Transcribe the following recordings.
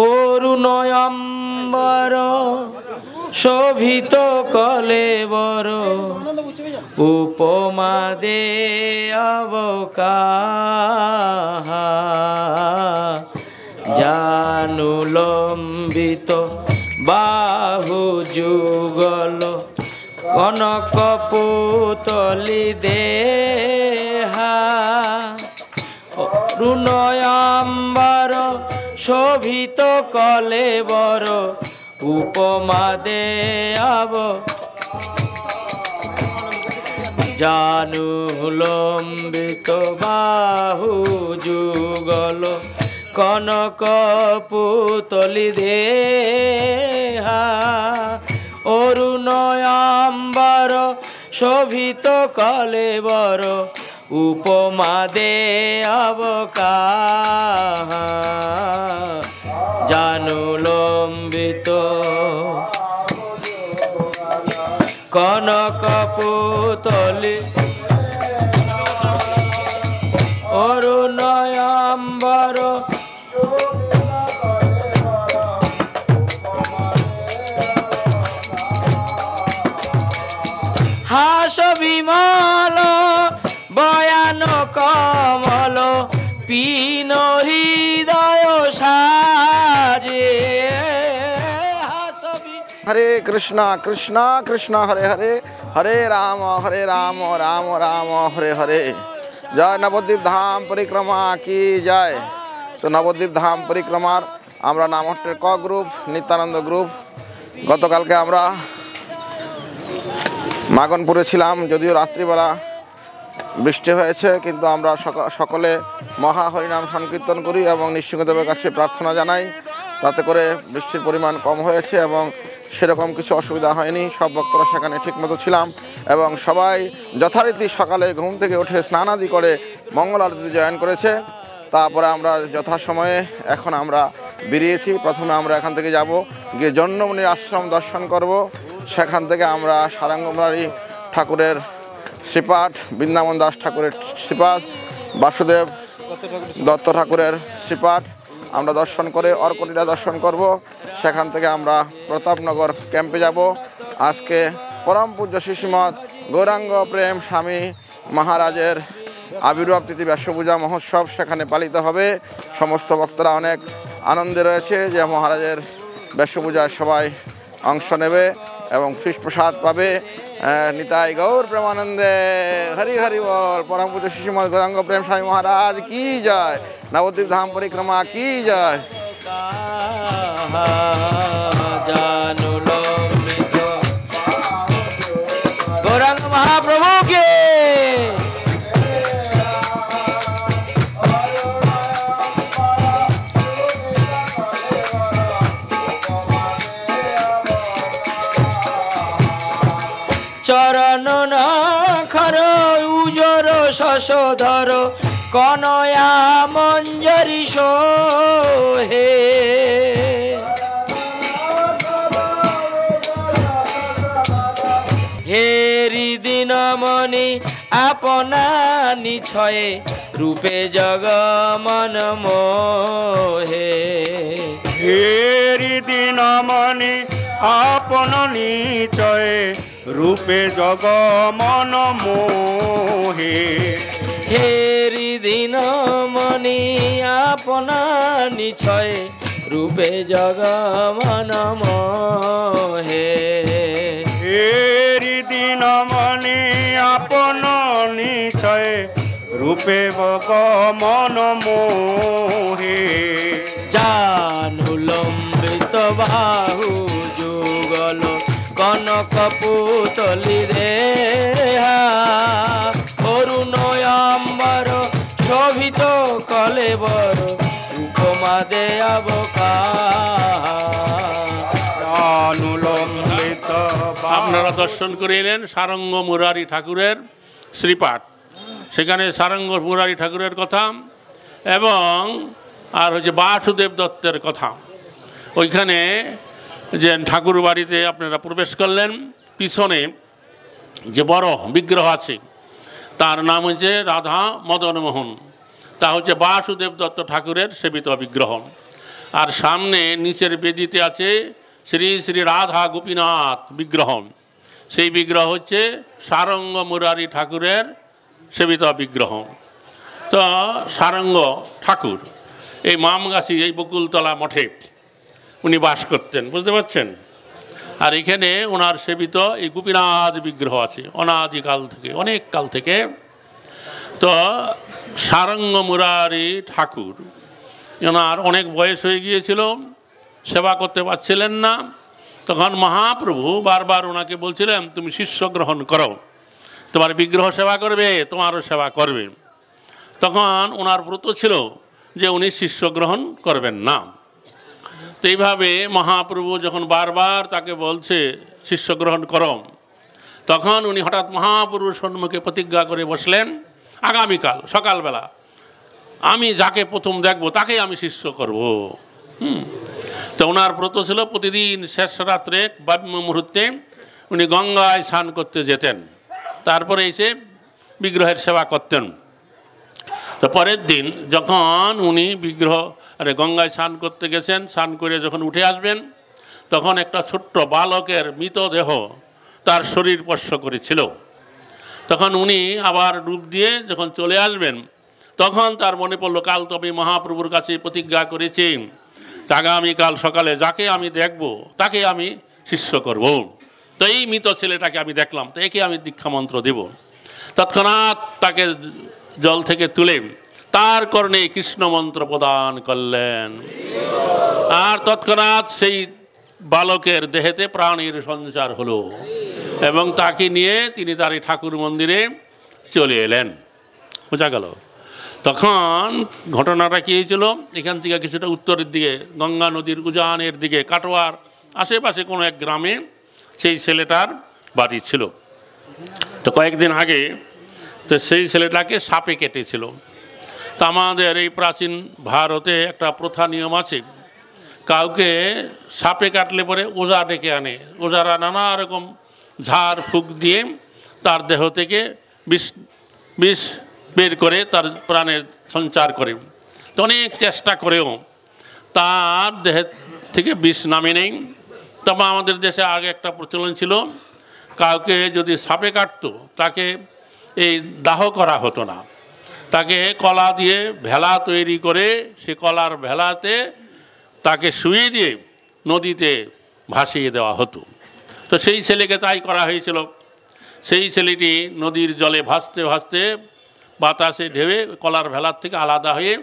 অরুণয়ম্বর শোভিত কলেবর উপমা দে অবকাহা জানুলম্বিত বাহু যুগল কনক পুতলি দেহা অরুণয়ম্বর শোভিত কলেবর উপমা দে জানুলম্বিত বাহু যুগল কনক পুতলি দেহা অরুণয়ম্বর শোভিত কলেবর উপমা দে অবকাহা জানুলম্বিত কনক পুতলি অরুণয়ম্বর হাস বিমল বয়ান কমল পীন হৃদয় সাজে। হরে কৃষ্ণ কৃষ্ণ কৃষ্ণ হরে হরে হরে রাম রাম রাম হরে হরে। জয় নবদ্বীপ ধাম পরিক্রমা কি জয়। তো নবদ্বীপ ধাম পরিক্রমার আমরা নামহট্টের ক গ্রুপ নিত্যানন্দ গ্রুপ গতকালকে আমরা মাগনপুরে ছিলাম। যদিও রাত্রিবেলা বৃষ্টি হয়েছে, কিন্তু আমরা সকলে মহা হরিনাম সংকীর্তন করি এবং নৃসিংহদেবের কাছে প্রার্থনা জানাই। তাতে করে বৃষ্টির পরিমাণ কম হয়েছে এবং সেরকম কিছু অসুবিধা হয়নি। সব ভক্তরা সেখানে ঠিকমতো ছিলাম এবং সবাই যথারীতি সকালে ঘুম থেকে উঠে স্নানাদি করে মঙ্গল আরতি জয়েন করেছে। তারপরে আমরা যথাসময়ে এখন আমরা বেরিয়েছি। প্রথমে আমরা এখান থেকে যাব, গিয়ে জন্মমুনির আশ্রম দর্শন করব। সেখান থেকে আমরা সারঙ্গমুরারি ঠাকুরের শ্রীপাঠ, বৃন্দাবন দাস ঠাকুরের শ্রীপাঠ, বাসুদেব দত্ত ঠাকুরের শ্রীপাঠ আমরা দর্শন করে অর্কটিরা দর্শন করব। সেখান থেকে আমরা প্রতাপনগর ক্যাম্পে যাব। আজকে পরম পূজ্য শ্রীমৎ গৌরাঙ্গ প্রেম স্বামী মহারাজের আবির্ভাব তিথি ব্যাসপূজা মহোৎসব সেখানে পালিত হবে। সমস্ত ভক্তরা অনেক আনন্দে রয়েছে যে মহারাজের ব্যাসপূজায় সবাই অংশ নেবে এবং ফিস প্রসাদ পাবে। নিতাই গৌর প্রেমানন্দে হরি হরি বল। পরম পূজ্য শ্রীমৎ গৌরাঙ্গ প্রেম স্বামী মহারাজ কি জয়। নবদ্বীপ ধাম পরিক্রমা কি জয়। গৌরাঙ্গ মহাপ্রভু কে। চরণ নখর উজর শশধর কনয়া মঞ্জরি সোহে। হেরি দিনমণি আপনা নিছয়ে রূপে জগমন মোহে। হেরি দিনমণি আপন নিচয়ে রূপে জগমন মোহে। হেরি দিনমণি আপনা নিছয়ে রূপে জগমন মোহে। হেরি দিনমণি আপন নিছয়ে রূপে জগমন মোহে। জানুলম্বিত বাহু যুগল কনক পুতলি দেহা অরুণয়ম্বর শোভিত কলেবর উপমা দে অবকাহা জানুলম্বিত। আপনারা দর্শন করে এলেন সারঙ্গ মুরারি ঠাকুরের শ্রীপাঠ। সেখানে সারঙ্গ মুরারি ঠাকুরের কথা এবং আর হচ্ছে বাসুদেব দত্তের কথা। ওইখানে যে ঠাকুর বাড়িতে আপনারা প্রবেশ করলেন, পিছনে যে বড় বিগ্রহ আছে তার নাম হচ্ছে রাধা মদন মোহন। তা হচ্ছে বাসুদেব দত্ত ঠাকুরের সেবিত বিগ্রহ। আর সামনে নিচের বেদিতে আছে শ্রী শ্রী রাধা গোপীনাথ বিগ্রহ। সেই বিগ্রহ হচ্ছে সারঙ্গ মুরারি ঠাকুরের সেবিত বিগ্রহ। তো সারঙ্গ ঠাকুর এই মামগাছি এই বকুলতলা মঠে উনি বাস করতেন, বুঝতে পারছেন। আর এখানে ওনার সেবিত এই গোপীনাথ বিগ্রহ আছে অনাদিকাল থেকে, অনেক কাল থেকে। তো সারঙ্গ মুরারি ঠাকুর ওনার অনেক বয়স হয়ে গিয়েছিল, সেবা করতে পারছিলেন না। তখন মহাপ্রভু বারবার ওনাকে বলছিলেন, তুমি শিষ্য গ্রহণ করো, তোমার বিগ্রহ সেবা করবে, তোমারও সেবা করবে। তখন ওনার ব্রত ছিল যে উনি শিষ্য গ্রহণ করবেন না। তো এইভাবে মহাপ্রভু যখন বারবার তাকে বলছে শিষ্য গ্রহণ করো, তখন উনি হঠাৎ মহাপ্রভুর সম্মুখে প্রতিজ্ঞা করে বসলেন, আগামীকাল সকালবেলা আমি যাকে প্রথম দেখব তাকেই আমি শিষ্য করব। তো ওনার ব্রত ছিল প্রতিদিন শেষ রাত্রে ব্রাহ্ম মুহূর্তে উনি গঙ্গায় স্নান করতে যেতেন, তারপরে এসে বিগ্রহের সেবা করতেন। তো পরের দিন যখন উনি গঙ্গায় স্নান করতে গেছেন, স্নান করে যখন উঠে আসবেন, তখন একটা ছোট্ট বালকের মৃতদেহ তার শরীর স্পর্শ করেছিল। তখন উনি আবার ডুব দিয়ে যখন চলে আসবেন, তখন তার মনে পড়ল, কাল তো আমি মহাপ্রভুর কাছে প্রতিজ্ঞা করেছি আগামীকাল সকালে যাকে আমি দেখব তাকে আমি শিষ্য করব। তো এই মৃত ছেলেটাকে আমি দেখলাম, তো একে আমি দীক্ষামন্ত্র দেব। তৎক্ষণাৎ তাকে জল থেকে তুলে তার কর্ণে কৃষ্ণ মন্ত্র প্রদান করলেন। আর তৎক্ষণাৎ সেই বালকের দেহেতে প্রাণের সঞ্চার হলো এবং তাকে নিয়ে তিনি তার এই ঠাকুর মন্দিরে চলে এলেন। বোঝা গেল। তখন ঘটনাটা কী হয়েছিল, এখান থেকে কিছুটা উত্তরের দিকে গঙ্গা নদীর উজানের দিকে কাটোয়ার আশেপাশে কোনো এক গ্রামে সেই ছেলেটার বাড়ি ছিল। তো কয়েকদিন আগে তো সেই ছেলেটাকে সাপে কেটেছিল। তা আমাদের এই প্রাচীন ভারতে একটা প্রথা নিয়ম আছে, কাউকে সাপে কাটলে পরে ওঝা ডেকে আনে। ওঝারা নানা রকম ঝাড় ফুঁক দিয়ে তার দেহ থেকে বিষ বের করে তার প্রাণের সঞ্চার করে। তো অনেক চেষ্টা করেও তার দেহের থেকে বিষ নামে নেই। তবে আমাদের দেশে আগে একটা প্রচলন ছিল, কাউকে যদি সাপে কাটতো তাকে এই দাহ করা হতো না, তাকে কলা দিয়ে ভেলা তৈরি করে সে কলার ভেলাতে তাকে শুয়ে দিয়ে নদীতে ভাসিয়ে দেওয়া হতো। তো সেই ছেলেকে তাই করা হয়েছিল। সেই ছেলেটি নদীর জলে ভাসতে ভাসতে বাতাসে ঢেউয়ে কলার ভেলার থেকে আলাদা হয়ে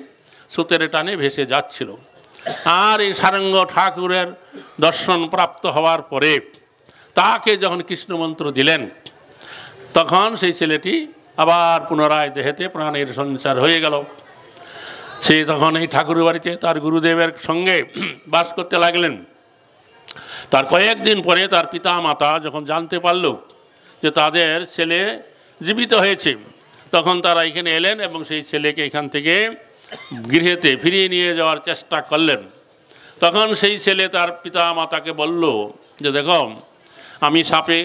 স্রোতের টানে ভেসে যাচ্ছিল। আর এই সারঙ্গ ঠাকুরের দর্শন প্রাপ্ত হওয়ার পরে তাকে যখন কৃষ্ণমন্ত্র দিলেন, তখন সেই ছেলেটি আবার পুনরায় দেহেতে প্রাণের সঞ্চার হয়ে গেল। সে তখন এই ঠাকুরের বাড়িতে তার গুরুদেবের সঙ্গে বাস করতে লাগলেন। তার কয়েকদিন পরে তার পিতা মাতা যখন জানতে পারল যে তাদের ছেলে জীবিত হয়েছে, তখন তারা এখানে এলেন এবং সেই ছেলেকে এখান থেকে গৃহেতে ফিরিয়ে নিয়ে যাওয়ার চেষ্টা করলেন। তখন সেই ছেলে তার পিতা মাতাকে বলল যে দেখো, আমি সাপে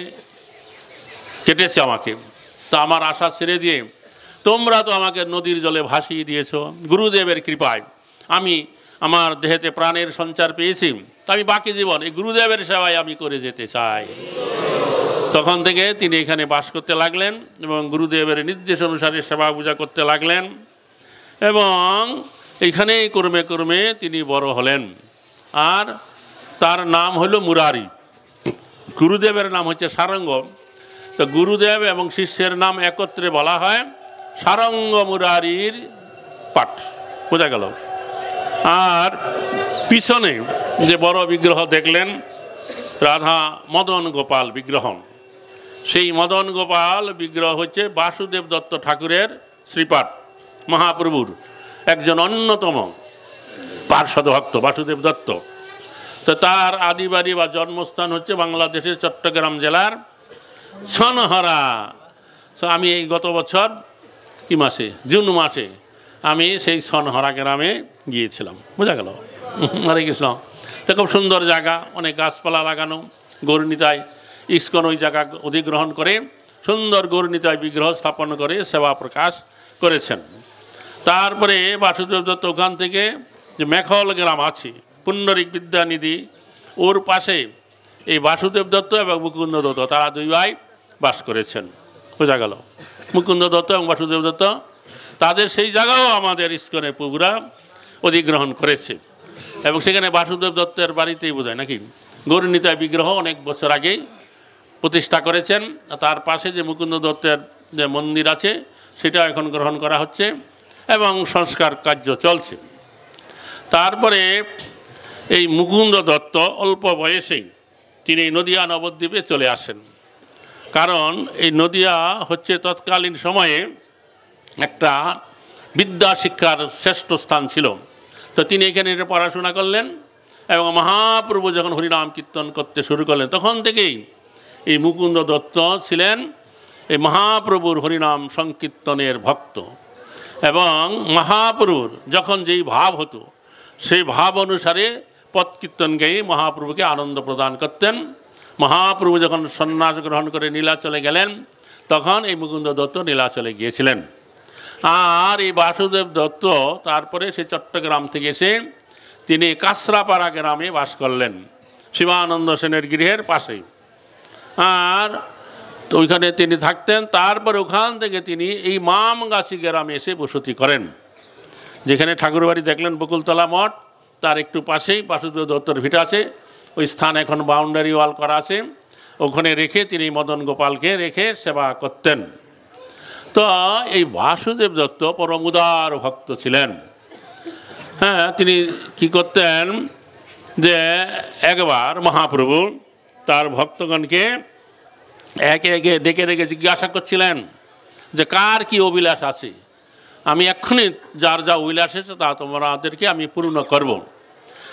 কেটেছে আমাকে, তা আমার আশা ছেড়ে দিয়ে তোমরা তো আমাকে নদীর জলে ভাসিয়ে দিয়েছ, গুরুদেবের কৃপায় আমি আমার দেহেতে প্রাণের সঞ্চার পেয়েছি, তা আমি বাকি জীবন এই গুরুদেবের সেবায় আমি করে যেতে চাই। তখন থেকে তিনি এখানে বাস করতে লাগলেন এবং গুরুদেবের নির্দেশ অনুসারে সেবা পূজা করতে লাগলেন এবং এইখানেই কর্মে কর্মে তিনি বড় হলেন। আর তার নাম হলো মুরারি, গুরুদেবের নাম হচ্ছে সারঙ্গ। তো গুরুদেব এবং শিষ্যের নাম একত্রে বলা হয় সারঙ্গ মুরারির পাঠ। বোঝা গেল। আর পিছনে যে বড় বিগ্রহ দেখলেন রাধা মদন গোপাল বিগ্রহ, সেই মদন গোপাল বিগ্রহ হচ্ছে বাসুদেব দত্ত ঠাকুরের শ্রীপাঠ, মহাপ্রভুর একজন অন্যতম পার্ষদ ভক্ত বাসুদেব দত্ত। তো তার আদিবাড়ি বা জন্মস্থান হচ্ছে বাংলাদেশের চট্টগ্রাম জেলার ছনহরা। তো আমি এই গত বছর জুন মাসে আমি সেই ছনহরা গ্রামে গিয়েছিলাম। বোঝা গেল। হরে কৃষ্ণ। তো খুব সুন্দর জায়গা, অনেক গাছপালা লাগানো, গৌরনীতায় ইস্কন ওই জায়গা অধিগ্রহণ করে সুন্দর গৌরনীতায় বিগ্রহ স্থাপন করে সেবা প্রকাশ করেছেন। তারপরে বাসুদেব দত্ত ওখান থেকে যে মেখল গ্রাম আছে, পুণ্ডরিক বিদ্যানিধি, ওর পাশে এই বাসুদেব দত্ত এবং মুকুন্দ দত্ত তারা দুই ভাই বাস করেছেন। বোঝা গেল? মুকুন্দ দত্ত এবং বাসুদেব দত্ত তাদের সেই জায়গাও আমাদের ইস্কনের প্রভুরা অধিগ্রহণ করেছে এবং সেখানে বাসুদেব দত্তের বাড়িতেই বোধহয় নাকি গৌরনীতায় বিগ্রহ অনেক বছর আগেই প্রতিষ্ঠা করেছেন। তার পাশে যে মুকুন্দ দত্তের যে মন্দির আছে সেটা এখন গ্রহণ করা হচ্ছে এবং সংস্কার কার্য চলছে। তারপরে এই মুকুন্দ দত্ত অল্প বয়সেই তিনি নদিয়া নবদ্বীপে চলে আসেন, কারণ এই নদিয়া হচ্ছে তৎকালীন সময়ে একটা বিদ্যা শিক্ষার শ্রেষ্ঠ স্থান ছিল। তো তিনি এখানে পড়াশোনা করলেন এবং মহাপ্রভু যখন হরিনাম কীর্তন করতে শুরু করলেন তখন থেকেই এই মুকুন্দ দত্ত ছিলেন এই মহাপ্রভুর হরিনাম সংকীর্তনের ভক্ত এবং মহাপ্রভুর যখন যেই ভাব হতো সেই ভাব অনুসারে পদ কীর্তন গেয়ে মহাপ্রভুকে আনন্দ প্রদান করতেন। মহাপ্রভু যখন সন্ন্যাস গ্রহণ করে নীলাচলে গেলেন তখন এই মুকুন্দ দত্ত নীলাচলে গিয়েছিলেন। আর এই বাসুদেব দত্ত তারপরে সে চট্টগ্রাম থেকে এসে তিনি কাঁচরাপাড়া গ্রামে বাস করলেন, শিবানন্দ সেনের গৃহের পাশেই। আর তো ওইখানে তিনি থাকতেন। তারপরে ওখান থেকে তিনি এই মামগাছি গ্রামে এসে বসতি করেন, যেখানে ঠাকুরবাড়ি দেখলেন বকুলতলা মঠ, তার একটু পাশেই বাসুদেব দত্তর ভিটা আছে। ওই স্থান এখন বাউন্ডারি ওয়াল করা আছে, ওখানে রেখে তিনি মদন গোপালকে রেখে সেবা করতেন। তো এই বাসুদেব দত্ত পরম উদার ভক্ত ছিলেন। হ্যাঁ, তিনি কি করতেন যে একবার মহাপ্রভু তার ভক্তগণকে একে একে ডেকে ডেকে জিজ্ঞাসা করছিলেন যে কার কি অভিলাষ আছে, আমি এক্ষুনি যার যা অভিলাষ আছে তা তোমাদেরকে আমি পূর্ণ করব।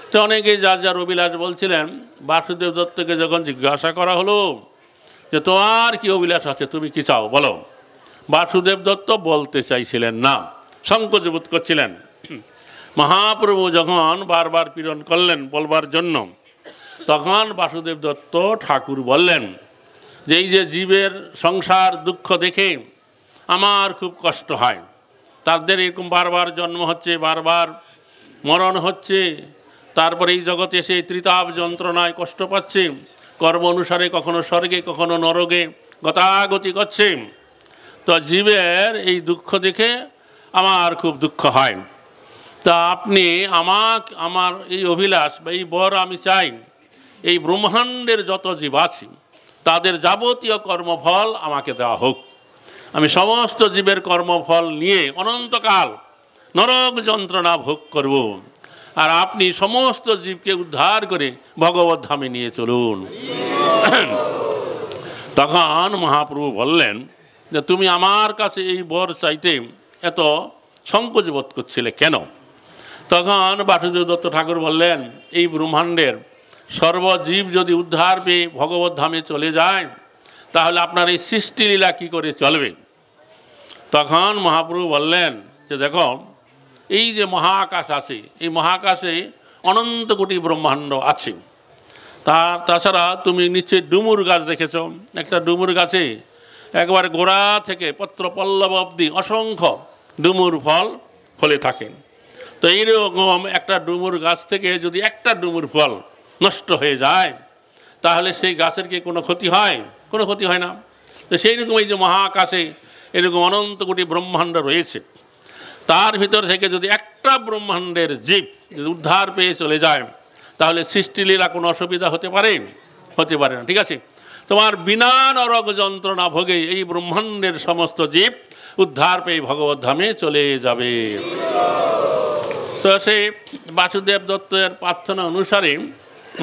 তো অনেকেই যার যার অভিলাষ বলছিলেন। বাসুদেব দত্তকে যখন জিজ্ঞাসা করা হলো যে তোমার কি অভিলাষ আছে, তুমি কি চাও বলো, বাসুদেব দত্ত বলতে চাইছিলেন না, সংকোচ বোধ করছিলেন। মহাপ্রভু যখন বারবার পীড়ন করলেন বলবার জন্য, তখন বাসুদেব দত্ত ঠাকুর বললেন যে এই যে জীবের সংসার দুঃখ দেখে আমার খুব কষ্ট হয়, তাদের এরকম বারবার জন্ম হচ্ছে, বারবার মরণ হচ্ছে, তারপরে এই জগতে এসে ত্রিতাপ যন্ত্রণায় কষ্ট পাচ্ছে, কর্ম অনুসারে কখনো স্বর্গে কখনো নরকে গতাগতি করছে। তো জীবের এই দুঃখ দেখে আমার খুব দুঃখ হয়। তা আপনি আমার এই অভিলাষ বা এই বর আমি চাই, এই ব্রহ্মাণ্ডের যত জীব আছে তাদের যাবতীয় কর্মফল আমাকে দেওয়া হোক। আমি সমস্ত জীবের কর্মফল নিয়ে অনন্তকাল নরক যন্ত্রণা ভোগ করব, আর আপনি সমস্ত জীবকে উদ্ধার করে ভগবত ধামে নিয়ে চলুন। তখন মহাপ্রভু বললেন যে তুমি আমার কাছে এই বর চাইতে এত সংকোচ বোধ করছিলে কেন? তখন বাসুদেব দত্ত ঠাকুর বললেন এই ব্রহ্মাণ্ডের সর্বজীব যদি উদ্ধার পেয়ে ভগবত ধামে চলে যায় তাহলে আপনার এই সৃষ্টিলীলা কী করে চলবে? তখন মহাপ্রভু বললেন যে দেখো, এই যে মহাকাশ আছে, এই মহাকাশে অনন্ত কোটি ব্রহ্মাণ্ড আছে। তাছাড়া তুমি নিচে ডুমুর গাছ দেখেছ, একটা ডুমুর গাছে একবার গোড়া থেকে পত্র পল্লব অবধি অসংখ্য ডুমুর ফল ফলে থাকে। তো এইরকম একটা ডুমুর গাছ থেকে যদি একটা ডুমুর ফল নষ্ট হয়ে যায় তাহলে সেই গাছের কি কোনো ক্ষতি হয়? কোনো ক্ষতি হয় না। তো সেই রকম এই যে মহাকাশে এরকম অনন্ত কোটি ব্রহ্মাণ্ড রয়েছে, তার ভিতর থেকে যদি একটা ব্রহ্মাণ্ডের জীব যদি উদ্ধার পেয়ে চলে যায় তাহলে সৃষ্টিলীলা কোনো অসুবিধা হতে পারে? হতে পারে না। ঠিক আছে, তোমার বিনা নরক যন্ত্রণা ভোগে এই ব্রহ্মাণ্ডের সমস্ত জীব উদ্ধার পেয়ে ভগবত ধামে চলে যাবে। তো সেই বাসুদেব দত্তের প্রার্থনা অনুসারে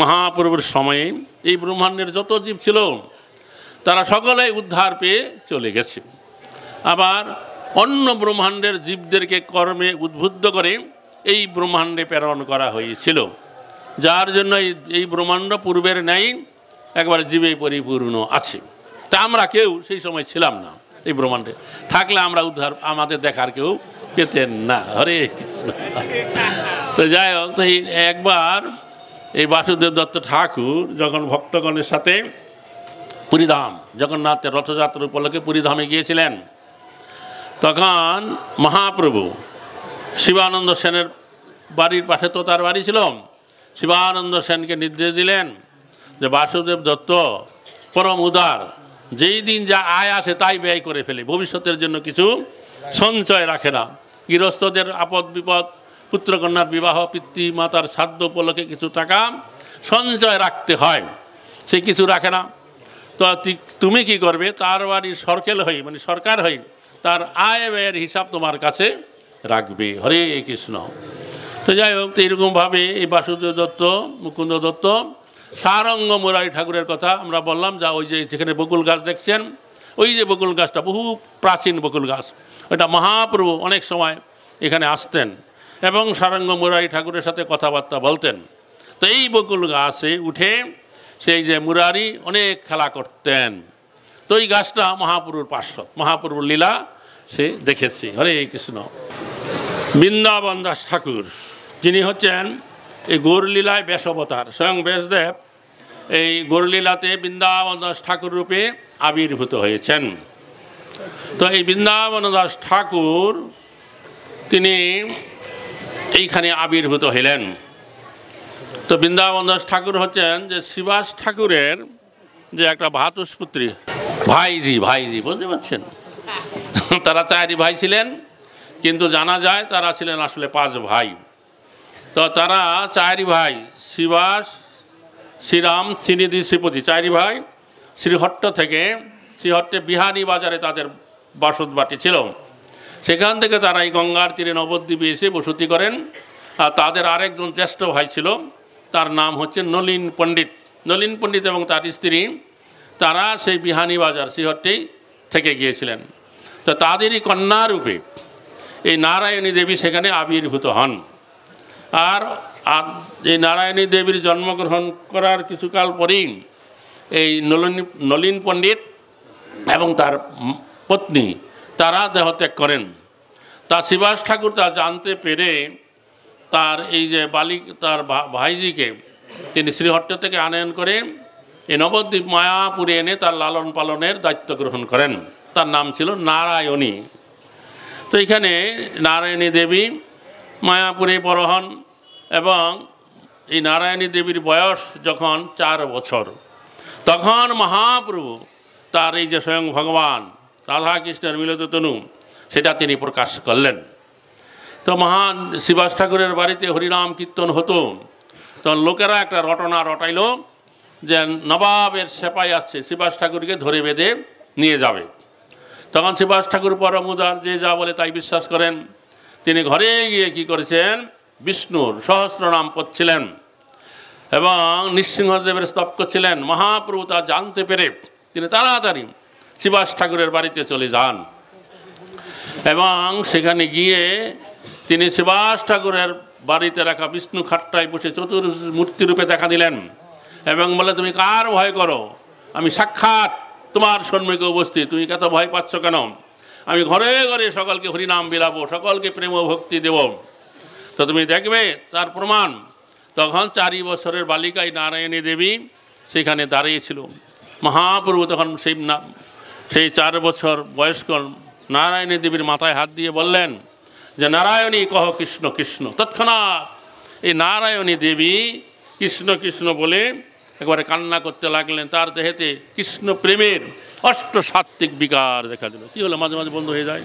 মহাপ্রভুর সময়ে এই ব্রহ্মাণ্ডের যত জীব ছিল তারা সকলেই উদ্ধার পেয়ে চলে গেছে। আবার অন্য ব্রহ্মাণ্ডের জীবদেরকে কর্মে উদ্বুদ্ধ করে এই ব্রহ্মাণ্ডে প্রেরণ করা হয়েছিল, যার জন্য এই ব্রহ্মাণ্ড পূর্বের ন্যায় একবার জীবে পরিপূর্ণ আছে। তা আমরা কেউ সেই সময় ছিলাম না এই ব্রহ্মাণ্ডে, থাকলে আমরা উদ্ধার আমাদের দেখার কেউ পেতেন না। হরে কৃষ্ণ। তো যাই হোক, তো একবার এই বাসুদেব দত্ত ঠাকুর যখন ভক্তগণের সাথে পুরীধাম জগন্নাথের রথযাত্রা উপলক্ষে পুরীধামে গিয়েছিলেন, তখন মহাপ্রভু শিবানন্দ সেনের বাড়ির পাশে তো তার বাড়ি ছিল, শিবানন্দ সেনকে নির্দেশ দিলেন যে বাসুদেব দত্ত পরম উদার, যেই দিন যা আয় আসে তাই ব্যয় করে ফেলে, ভবিষ্যতের জন্য কিছু সঞ্চয় রাখে না। গৃহস্থদের আপদ বিপদ, পুত্রকন্যার বিবাহ, পিতৃ মাতার শ্রাদ্ধ উপলক্ষে কিছু টাকা সঞ্চয় রাখতে হয়, সে কিছু রাখে না। তো তুমি কি করবে, তার বাড়ির সরকেল হই মানে সরকার হই, তার আয় ব্যয়ের হিসাব তোমার কাছে রাখবে। হরে কৃষ্ণ। তো যাই হোক, তো এইরকমভাবে এই বাসুদেব দত্ত, মুকুন্দ দত্ত সারঙ্গ মুরারি ঠাকুরের কথা আমরা বললাম। যা ওই যে যেখানে বকুল গাছ দেখছেন, ওই যে বকুল গাছটা বহু প্রাচীন বকুল গাছ, ওইটা মহাপ্রভু অনেক সময় এখানে আসতেন এবং সারঙ্গ মুরারি ঠাকুরের সাথে কথাবার্তা বলতেন। তো এই বকুল গাছে উঠে সেই যে মুরারি অনেক খেলা করতেন। তো এই গাছটা মহাপ্রভুর পার্শ্বদ, মহাপ্রভুর লীলা সে দেখেছি। হরে কৃষ্ণ। বৃন্দাবন দাস ঠাকুর যিনি হচ্ছেন এই গৌরলীলায় ব্যাস অবতার, স্বয়ং ব্যাসদেব এই গৌরলীলাতে বৃন্দাবন দাস ঠাকুর রূপে আবির্ভূত হয়েছেন। তো এই বৃন্দাবন দাস ঠাকুর তিনি এইখানে আবির্ভূত হইলেন। তো বৃন্দাবন দাস ঠাকুর হচ্ছেন যে শ্রীবাস ঠাকুরের যে একটা ভাতুষপুত্রী, ভাইজি বুঝতে পারছেন। তারা 4 ভাই ছিলেন, কিন্তু জানা যায় তারা ছিলেন আসলে 5 ভাই। তো তারা 4 ভাই, শ্রীবাস, শ্রীরাম, শ্রীনিধি, শ্রীপতি, 4 ভাই শ্রীহট্ট থেকে, শ্রীহট্টে বিহারী বাজারে তাদের বসত বাটি ছিল। সেখান থেকে তারা এই গঙ্গার তীরে নবদ্বীপে এসে বসতি করেন। আর তাদের আরেকজন জ্যেষ্ঠ ভাই ছিল, তার নাম হচ্ছে নলিন পণ্ডিত। নলিন পণ্ডিত এবং তার স্ত্রী তারা সেই বিহারী বাজার শ্রীহট্টেই থেকে গিয়েছিলেন। তো তাদেরই কন্যারূপে এই নারায়ণী দেবী সেখানে আবির্ভূত হন। আর এই নারায়ণী দেবীর জন্মগ্রহণ করার কিছুকাল পরেই এই নলিন পণ্ডিত এবং তার পত্নী তারা দেহত্যাগ করেন। তা শ্রীবাস ঠাকুর তা জানতে পেরে তার এই যে তার ভাইজিকে তিনি শ্রীহট্ট থেকে আনয়ন করে এই নবদ্বীপ মায়াপুরে এনে তার লালন পালনের দায়িত্ব গ্রহণ করেন। তার নাম ছিল নারায়ণী। তো এখানে নারায়ণী দেবী মায়াপুরে বড় হন এবং এই নারায়ণী দেবীর বয়স যখন 4 বছর, তখন মহাপ্রভু তার এই যে স্বয়ং ভগবান রাধাকৃষ্ণের মিলিত তনু সেটা তিনি প্রকাশ করলেন। তো মহান শ্রীবাস ঠাকুরের বাড়িতে হরিনাম কীর্তন হতো। তখন লোকেরা একটা রটনা রটাইল যে নবাবের সেপাই আসছে, শ্রীবাস ঠাকুরকে ধরে বেঁধে নিয়ে যাবে। তখন শ্রীবাস ঠাকুর পরম উদার, যে যা বলে তাই বিশ্বাস করেন। তিনি ঘরে গিয়ে কি করেছেন, বিষ্ণুর সহস্রনাম পড়ছিলেন এবং নৃসিংহদেবের স্তব করছিলেন। মহাপ্রভু তা জানতে পেরে তিনি তাড়াতাড়ি শ্রীবাস ঠাকুরের বাড়িতে চলে যান এবং সেখানে গিয়ে তিনি শ্রীবাস ঠাকুরের বাড়িতে রাখা বিষ্ণু খাট্টায় বসে চতুর্মূর্তিরূপে দেখা দিলেন এবং বলে, তুমি কার ভয় করো? আমি সাক্ষাৎ তোমার সম্মুখে উপস্থিত, তুমি কত ভয় পাচ্ছ কেন? আমি ঘরে ঘরে সকলকে হরিনাম বিলাবো, সকলকে প্রেম ভক্তি দেব, তো তুমি দেখবে তার প্রমাণ। তখন 4 বছরের বালিকাই নারায়ণী দেবী সেখানে দাঁড়িয়েছিল। মহাপ্রভু তখন সেই 4 বছর বয়স্ক নারায়ণী দেবীর মাথায় হাত দিয়ে বললেন যে, নারায়ণী কহ কৃষ্ণ কৃষ্ণ। তৎক্ষণাৎ এই নারায়ণী দেবী কৃষ্ণ কৃষ্ণ বলে একবারে কান্না করতে লাগলেন। তার দেহেতে কৃষ্ণ প্রেমের 8 সাত্ত্বিক বিকার দেখা দিল। কী হলো, মাঝে মাঝে বন্ধ হয়ে যায়।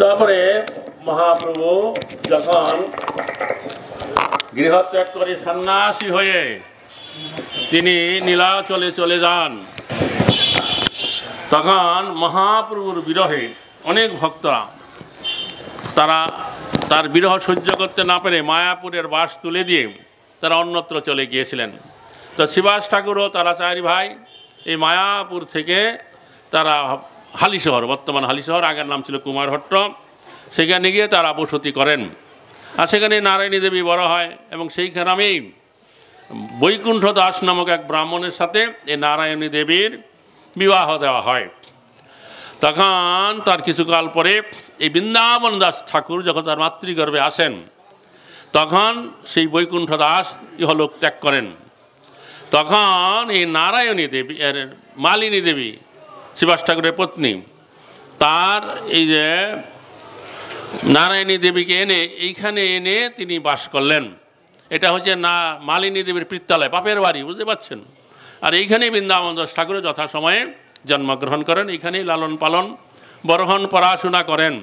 তারপরে মহাপ্রভু যখন গৃহত্যাগ করে সন্ন্যাসী হয়ে তিনি নীলাচলে চলে যান, তখন মহাপ্রভুর বিরহে অনেক ভক্তরা তারা তার বিরহ সহ্য করতে না পেরে মায়াপুরের বাস তুলে দিয়ে তারা অন্যত্র চলে গিয়েছিলেন। তো শ্রীবাস ঠাকুরও তারা 4 ভাই এই মায়াপুর থেকে তারা হালিশহর, বর্তমান হালিশহর, আগের নাম ছিল কুমারহট্ট, সেখানে গিয়ে তারা বসতি করেন। আর সেখানে নারায়ণী দেবী বড় হয় এবং সেইখানে আমি বৈকুণ্ঠ দাস নামক এক ব্রাহ্মণের সাথে এই নারায়ণী দেবীর বিবাহ দেওয়া হয়। তখন তার কিছুকাল পরে এই বৃন্দাবন দাস ঠাকুর যখন তার মাতৃগর্ভে আসেন, তখন সেই বৈকুণ্ঠ দাস ইহলোক ত্যাগ করেন। তখন এই নারায়ণী দেবী, মালিনী দেবী শ্রীবাস ঠাকুরের পত্নী, তার এই যে নারায়ণী দেবীকে এইখানে এনে তিনি বাস করলেন এটা হচ্ছে না মালিনী দেবীর পিত্তালয়, বাপের বাড়ি, বুঝতে পারছেন। আর এইখানেই বৃন্দাবন দাস ঠাকুর যথাসময়ে জন্মগ্রহণ করেন, এইখানেই লালন পালন বড় হন, পড়াশোনা করেন।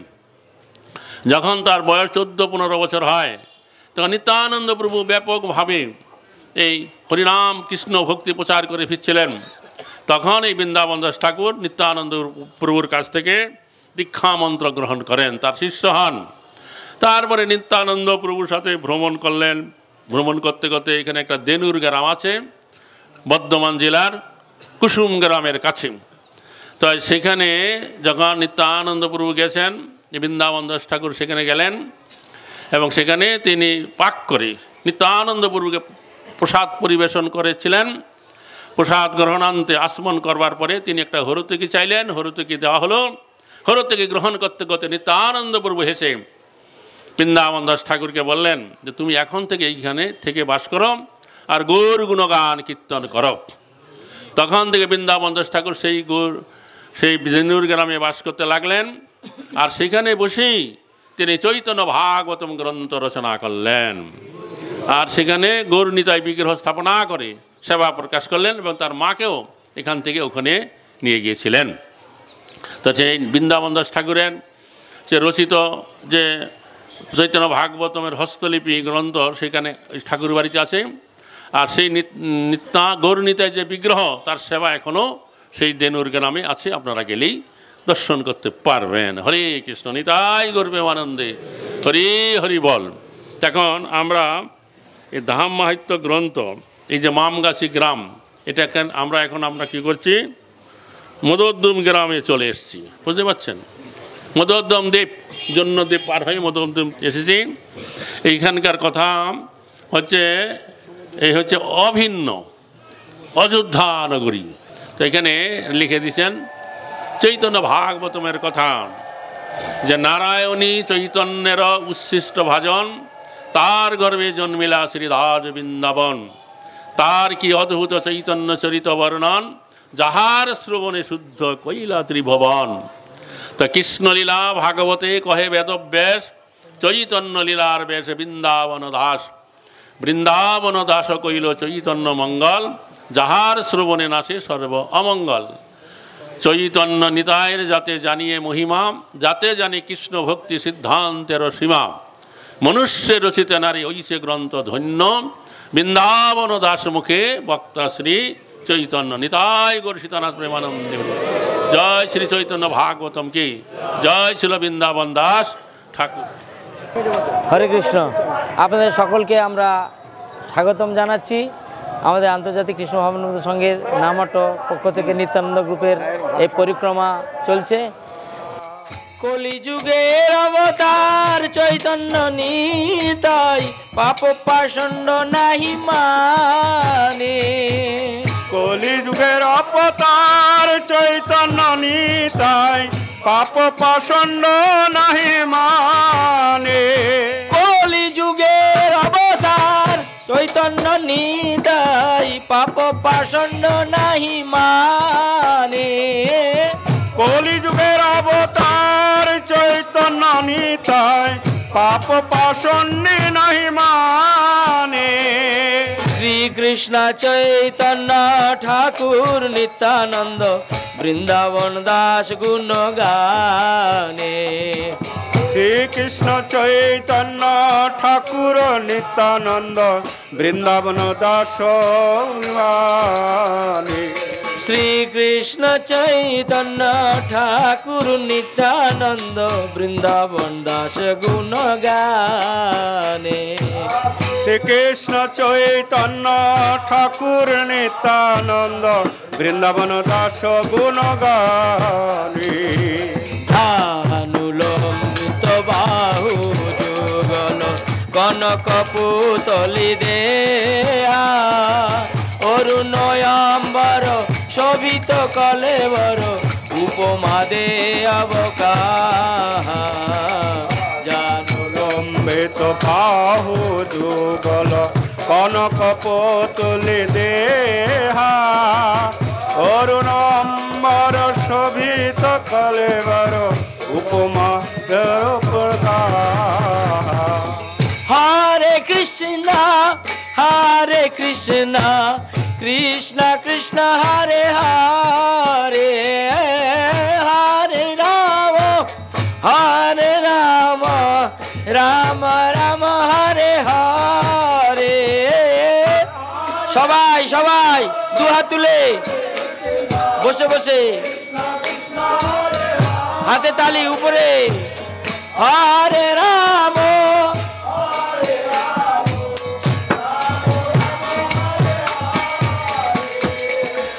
যখন তার বয়স 14-15 বছর হয় তখন নিত্যানন্দ প্রভু ব্যাপকভাবে এই হরিনাম কৃষ্ণ ভক্তি প্রচার করে ফিরছিলেন। তখন এই বৃন্দাবন দাস ঠাকুর নিত্যানন্দ প্রভুর কাছ থেকে দীক্ষা মন্ত্র গ্রহণ করেন, তার শিষ্য হন। তারপরে নিত্যানন্দ প্রভুর সাথে ভ্রমণ করলেন। ভ্রমণ করতে করতে এখানে একটা দেনুর গ্রাম আছে বর্ধমান জেলার কুসুম গ্রামের কাছে। তো সেখানে যখন নিত্যানন্দ প্রভু গেছেন, বৃন্দাবন দাস ঠাকুর সেখানে গেলেন এবং সেখানে তিনি পাক করে নিত্যানন্দ প্রভুকে প্রসাদ পরিবেশন করেছিলেন। প্রসাদ গ্রহণান্তে আসমন করবার পরে তিনি একটা হরতকি চাইলেন, হরতকি দেওয়া হলো। হরতকি গ্রহণ করতে করতে নিত্যানন্দ প্রভু হেসে বৃন্দাবন দাস ঠাকুরকে বললেন যে তুমি এখন থেকে এইখানে থেকে বাস করো আর গৌর গুণগান কীর্তন করো। তখন থেকে বৃন্দাবন দাস ঠাকুর সেই দেনুর গ্রামে বাস করতে লাগলেন। আর সেখানে বসেই তিনি চৈতন্য ভাগবতম গ্রন্থ রচনা করলেন। আর সেখানে গৌরনিতাই বিগ্রহ স্থাপনা করে সেবা প্রকাশ করলেন এবং তার মাকেও এখান থেকে ওখানে নিয়ে গিয়েছিলেন। তো সেই বৃন্দাবন দাস ঠাকুরের যে রচিত যে চৈতন্য ভাগবতমের হস্তলিপি গ্রন্থ সেখানে ঠাকুর বাড়িতে আছে। আর সেই গৌরনিতাই যে বিগ্রহ তার সেবা এখনও সেই দেনুর গ্রামে আছে, আপনারা গেলেই দর্শন করতে পারবেন। হরে কৃষ্ণ, নিতাই গৌর প্রেমানন্দে, হরি হরি বল। এখন আমরা এই ধাম মাহাত্ম্য গ্রন্থ, এই যে মামগাছি গ্রাম, এটা আমরা কী করছি, মদোদ্যম গ্রামে চলে এসেছি, বুঝতে পারছেন। মদোদ্যম দ্বীপ, জন্য দ্বীপ পার হয়ে মদোদ্যম এসেছি। এইখানকার কথা হচ্ছে এই হচ্ছে অভিন্ন অযোধ্যা নগরী। তো এখানে লিখে দিয়েছেন চৈতন্য ভাগবতমের কথা, যে নারায়ণী চৈতন্যের উচ্ছিষ্ট ভাজন, তার গর্ভে জন্মিলা শ্রীদাস বৃন্দাবন। তার কি অদ্ভুত চৈতন্য চরিত বর্ণন, যাহার শ্রবণে শুদ্ধ কৈলা ত্রিভুবন। তো কৃষ্ণলীলা ভাগবতে কহে বেদব্যাস, চৈতন্য লীলার বেশ বৃন্দাবন দাস। বৃন্দাবন দাস কইল চৈতন্য মঙ্গল, যাহার শ্রবণে নাশে সর্ব অমঙ্গল। চৈতন্য নিতায়ের যাতে জানিয়ে মহিমা, যাতে জানি কৃষ্ণ ভক্তি সিদ্ধান্তের সীমা। মনুষ্যের রচিত নারী ঐসে গ্রন্থ ধন্য, বৃন্দাবন দাস মুখে বক্তা শ্রী চৈতন্য। নিতাই গৌর সীতানাথ প্রেমানন্দে। জয় শ্রী চৈতন্য ভাগবতম কি জয়। ছিল বৃন্দাবন দাস ঠাকুর। হরে কৃষ্ণ। আপনাদের সকলকে আমরা স্বাগতম জানাচ্ছি। আমাদের আন্তর্জাতিক কৃষ্ণ ভাবনানন্দ সংঘের নামট পক্ষ থেকে নিত্যানন্দ গ্রুপের এই পরিক্রমা চলছে। কলিযুগের অবতার চৈতন্য নিতাই, পাপ পাষণ্ড নাহি মানে। কলিযুগের অবতার চৈতন্য নিতাই, পাপ পাষণ্ড নাহি মানে। কলিযুগের অবতার চৈতন্য নিতাই, পাপ পাষণ্ড নাহি মানে। কলিযুগের অবতার চৈতন্য নিতাই, পাপ পাষণ্ড নাহি মানে। শ্রীকৃষ্ণ চৈতন্য ঠাকুর নিত্যানন্দ, বৃন্দাবন দাস গুণ গানে। শ্রীকৃষ্ণ চৈতন্য ঠাকুর নিত্যানন্দ, বৃন্দাবন দাস গানে। শ্রীকৃষ্ণ চৈতন্য ঠাকুর নিত্যানন্দ, বৃন্দাবন দাস গুণ গানে। শ্রীকৃষ্ণ চৈতন্য ঠাকুর নিত্যানন্দ, বৃন্দাবন দাস গুণ গানে। ধানুলম্বিত বাহু যুগল কনক পুতলি দেয়া, অরুণয়াম্বর শোভিত কলেবর, উপমা দে অবকা। জানুলম্বিত বাহু যুগল কনক পুতলি দেহা, অরুণাম্বর শোভিত কলেবর, উপমা দে অবকা। হরে কৃষ্ণ কৃষ্ণ কৃষ্ণ হরে হরে হরে রাম রাম রাম হরে হরে। সবাই সবাই দু হাত তুলে বসে বসে হাতে তালি উপরে। হরে রাম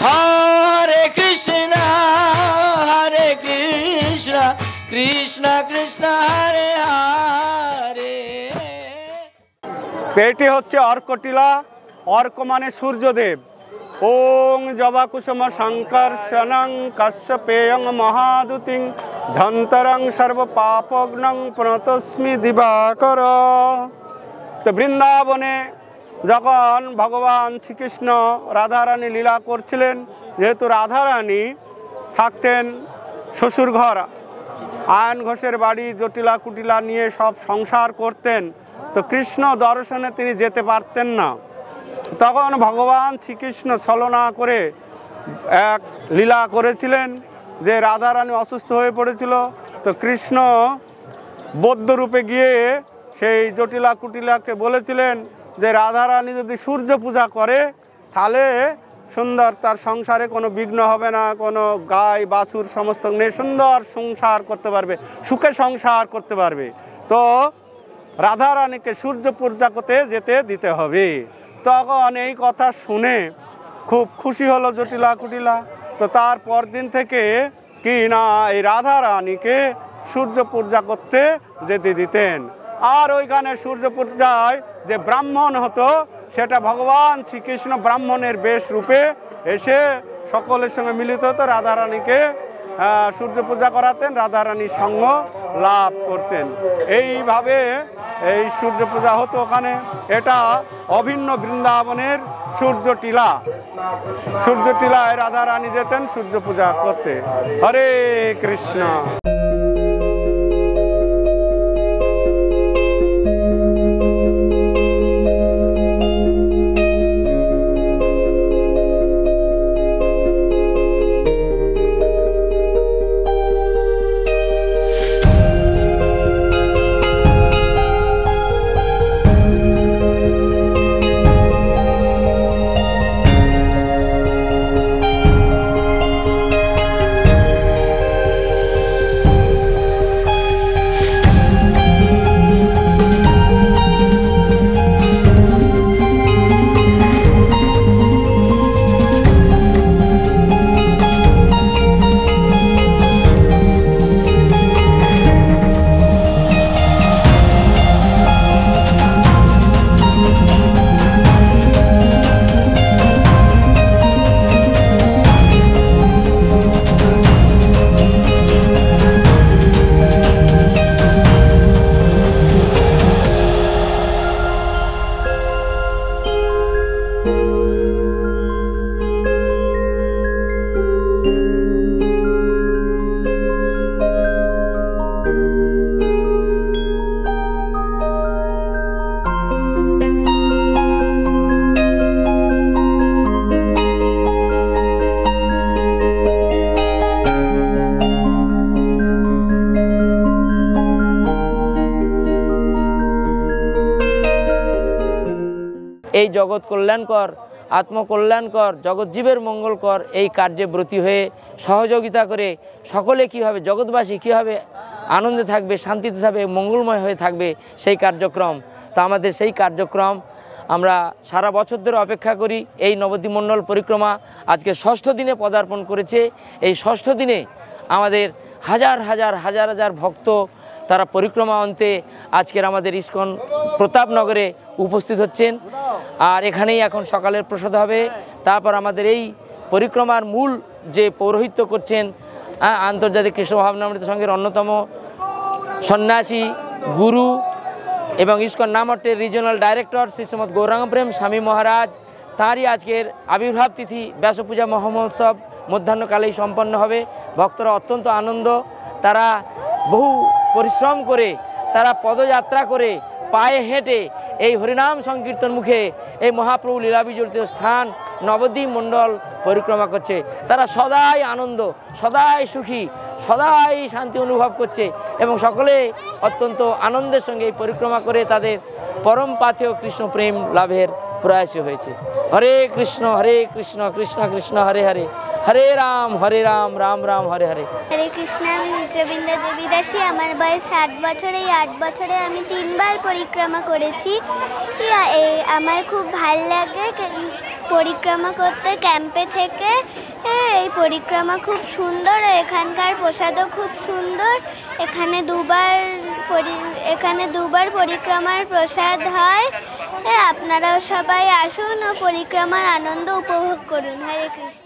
হরে কৃষ্ণ কৃষ্ণ কৃষ্ণ হরে হরে। এটি হচ্ছে অর্কটিলা। অর্ক মানে সূর্যদেব। ওং জবা কুসুম সংকর্ষণং কশ্যপেয়ং মহাদুতিং ধন্তরং সর্ব পাপগ্নং প্রণতস্মি দিবাকর। তো বৃন্দাবনে যখন ভগবান শ্রীকৃষ্ণ রাধারানী লীলা করছিলেন, যেহেতু রাধারানী থাকতেন শ্বশুর ঘর, আয়ন ঘোষের বাড়ি, জটিলা কুটিলা নিয়ে সব সংসার করতেন, তো কৃষ্ণ দর্শনে তিনি যেতে পারতেন না। তখন ভগবান শ্রীকৃষ্ণ ছলনা করে এক লীলা করেছিলেন যে রাধারানী অসুস্থ হয়ে পড়েছিল। তো কৃষ্ণ বৌদ্ধরূপে গিয়ে সেই জটিলা কুটিলাকে বলেছিলেন যে রাধারানী যদি সূর্য পূজা করে তাহলে সুন্দর তার সংসারে কোনো বিঘ্ন হবে না, কোনো গাই বাছুর সমস্ত নিয়ে সুন্দর সংসার করতে পারবে, সুখে সংসার করতে পারবে। তো রাধারানীকে সূর্য পূজা করতে যেতে দিতে হবে। তখন এই কথা শুনে খুব খুশি হলো জটিলা কুটিলা। তো তার পরদিন থেকে কি না এই রাধারানীকে সূর্য পূজা করতে যেতে দিতেন। আর ওইখানে সূর্য পূজায় যে ব্রাহ্মণ হতো সেটা ভগবান শ্রীকৃষ্ণ ব্রাহ্মণের বেশ রূপে এসে সকলের সঙ্গে মিলিত হতো, রাধারানীকে সূর্য পূজা করাতেন, রাধারানীর সঙ্গ লাভ করতেন। এইভাবে এই সূর্য পূজা হতো ওখানে। এটা অভিন্ন বৃন্দাবনের সূর্যটিলা। সূর্যটিলায় রাধারানী যেতেন সূর্য পূজা করতে। হরে কৃষ্ণ। এই জগৎ কল্যাণকর, আত্মকল্যাণকর, জগৎজীবের মঙ্গলকর এই কার্যে ব্রতী হয়ে সহযোগিতা করে সকলে কীভাবে জগৎবাসী কীভাবে আনন্দে থাকবে, শান্তিতে থাকবে, মঙ্গলময় হয়ে থাকবে সেই কার্যক্রম। তো আমাদের সেই কার্যক্রম আমরা সারা বছর ধরে অপেক্ষা করি। এই নবদ্বীপমণ্ডল পরিক্রমা আজকে 6ষ্ঠ দিনে পদার্পণ করেছে। এই 6ষ্ঠ দিনে আমাদের হাজার হাজার হাজার হাজার ভক্ত তারা পরিক্রমা অন্তে আজকের আমাদের ইস্কন প্রতাপনগরে উপস্থিত হচ্ছেন। আর এখানেই এখন সকালের প্রসাদ হবে। তারপর আমাদের এই পরিক্রমার মূল যে পৌরোহিত্য করছেন আন্তর্জাতিক কৃষ্ণ ভাবনামৃত সংঘের অন্যতম সন্ন্যাসী গুরু এবং ইস্কন নামহট্টের রিজিওনাল ডাইরেক্টর শ্রী শ্রীমৎ গৌরাঙ্গ প্রেম স্বামী মহারাজ, তাঁরই আজকের আবির্ভাব তিথি ব্যাসপূজা মহোৎসব মধ্যাহ্নকালেই সম্পন্ন হবে। ভক্তরা অত্যন্ত আনন্দ, তারা বহু পরিশ্রম করে, তারা পদযাত্রা করে, পায়ে হেঁটে এই হরিনাম সংকীর্তন মুখে এই মহাপ্রভু লীলা বিজড়িত স্থান নবদ্বীপ মণ্ডল পরিক্রমা করছে। তারা সদাই আনন্দ, সদাই সুখী, সদাই শান্তি অনুভব করছে এবং সকলে অত্যন্ত আনন্দের সঙ্গে এই পরিক্রমা করে তাদের পরম পাথেয় কৃষ্ণ প্রেম লাভের প্রয়াসী হয়েছে। হরে কৃষ্ণ কৃষ্ণ কৃষ্ণ হরে হরে, হরে রাম রাম রাম হরে হরে। হরে কৃষ্ণ। আমি মিত্রবৃন্দা দেবী দাসী। আমার বয়স 8 বছর। এই 8 বছরে আমি 3 বার পরিক্রমা করেছি। আমার খুব ভাল লাগে পরিক্রমা করতে ক্যাম্পে থেকে। এই পরিক্রমা খুব সুন্দর, এখানকার প্রসাদও খুব সুন্দর। এখানে দুবার পরিক্রমার প্রসাদ হয়। আপনারাও সবাই আসুন ও পরিক্রমার আনন্দ উপভোগ করুন। হরে কৃষ্ণ।